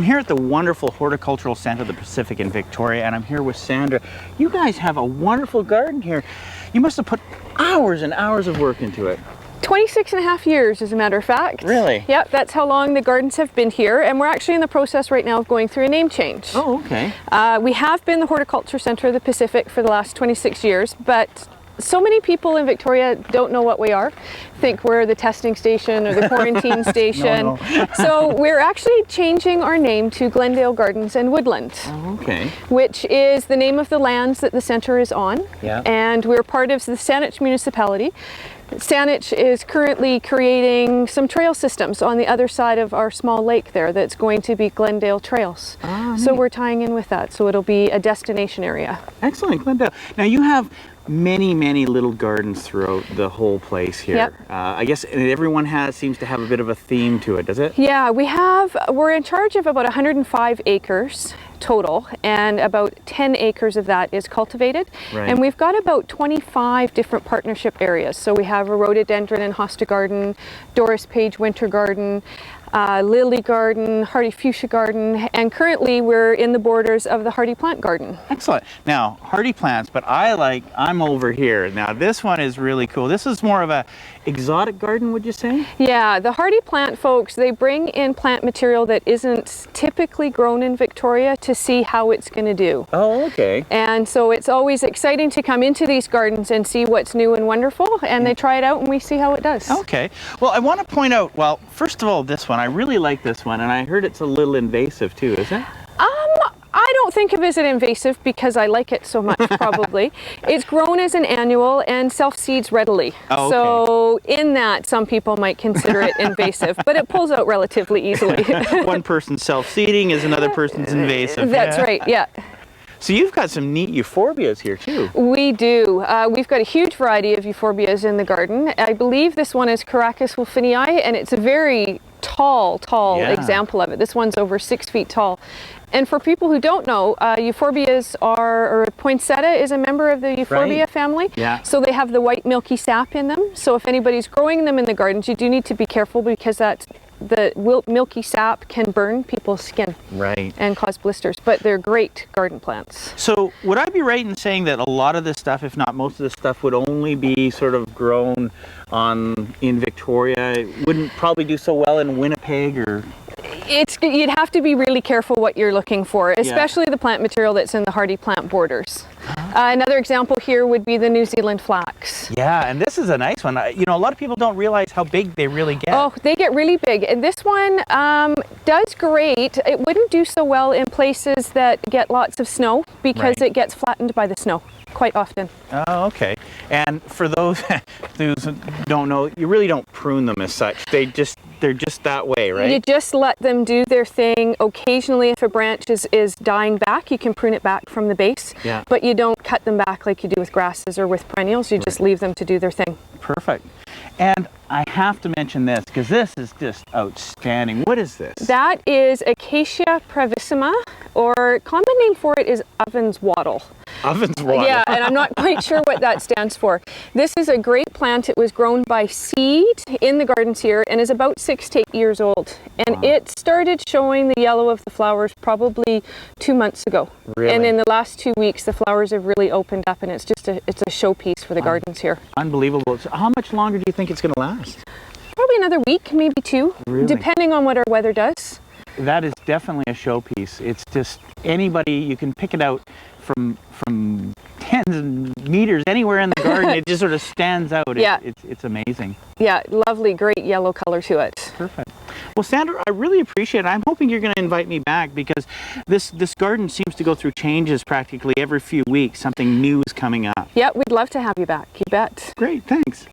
here at the wonderful Horticultural Center of the Pacific in Victoria, and I'm here with Sandra. You guys have a wonderful garden here. You must have put hours and hours of work into it. 26 and a half years, as a matter of fact. Really? Yep, that's how long the gardens have been here, and we're actually in the process right now of going through a name change. Oh, okay. We have been the Horticulture Center of the Pacific for the last 26 years, but so many people in Victoria don't know what we are. Think we're the testing station or the quarantine station. No. So we're actually changing our name to Glendale Gardens and Woodland. Oh, okay. Which is the name of the lands that the center is on. Yeah. And we're part of the Saanich municipality. Saanich is currently creating some trail systems on the other side of our small lake there that's going to be Glendale Trails. Ah, so neat. we're tying in with that. So it'll be a destination area. Excellent, Glendale. Now you have many little gardens throughout the whole place here. Yep. I guess everyone seems to have a bit of a theme to it, does it? Yeah, we're in charge of about 105 acres total, and about 10 acres of that is cultivated. Right. And we've got about 25 different partnership areas. So we have a rhododendron and hosta garden, Doris Page winter garden, lily garden, hardy fuchsia garden, and currently we're in the borders of the hardy plant garden. Excellent. Now, hardy plants, but I'm over here. Now, this one is really cool. This is more of a exotic garden, would you say? Yeah, the hardy plant folks, they bring in plant material that isn't typically grown in Victoria to see how it's going to do. Oh, okay. And so it's always exciting to come into these gardens and see what's new and wonderful, and they try it out and we see how it does. Okay. Well, I want to point out, well, first of all, this one, I really like this one, and I heard it's a little invasive too, is it? I don't think of it as an invasive because I like it so much, probably. It's grown as an annual and self-seeds readily. Oh, okay. So in that, some people might consider it invasive, but it pulls out relatively easily. One person's self-seeding is another person's invasive. That's right, yeah. So you've got some neat euphorbias here too. We do. We've got a huge variety of euphorbias in the garden. I believe this one is Caracas wolfenii, and it's a very tall Yeah. example of it. This one's over 6 feet tall. And for people who don't know, euphorbias or poinsettia is a member of the euphorbia Right. family. Yeah. So they have the white milky sap in them. So if anybody's growing them in the gardens, you do need to be careful because the milky sap can burn people's skin. Right. And cause blisters, but they're great garden plants. So would I be right in saying that a lot of this stuff, if not most of this stuff, would only be sort of grown in Victoria? It wouldn't probably do so well in Winnipeg or... You'd have to be really careful what you're looking for, especially the plant material that's in the hardy plant borders. Another example here would be the New Zealand flax. Yeah, and this is a nice one. You know, a lot of people don't realize how big they really get. Oh, they get really big. And this one does great. It wouldn't do so well in places that get lots of snow because Right. it gets flattened by the snow quite often. Oh, okay. And for those who don't know, you really don't prune them as such. They're just that way, right? You just let them do their thing. Occasionally, if a branch is dying back, you can prune it back from the base. Yeah. But you don't cut them back like you do with grasses or with perennials. You just leave them to do their thing. Perfect. And I have to mention this because this is just outstanding. What is this? That is Acacia brevissima, or common name for it is Oven's wattle. Oven's wattle. Yeah, and I'm not quite sure what that stands for. This is a great plant. It was grown by seed in the gardens here and is about 6 to 8 years old. And it started showing the yellow of the flowers probably 2 months ago. Really? And in the last 2 weeks, the flowers have really opened up, and it's just it's a showpiece for the gardens here. Unbelievable. So how much longer do you think it's going to last? Probably another week, maybe 2, Really? depending on what our weather does. That is definitely a showpiece. It's just anybody, you can pick it out from tens of meters anywhere in the garden. It just sort of stands out. Yeah. It's amazing. Yeah, lovely, great yellow color to it. Perfect. Well, Sandra, I really appreciate it. I'm hoping you're going to invite me back because this garden seems to go through changes practically every few weeks. Something new is coming up. Yeah, we'd love to have you back. You bet. Great, thanks.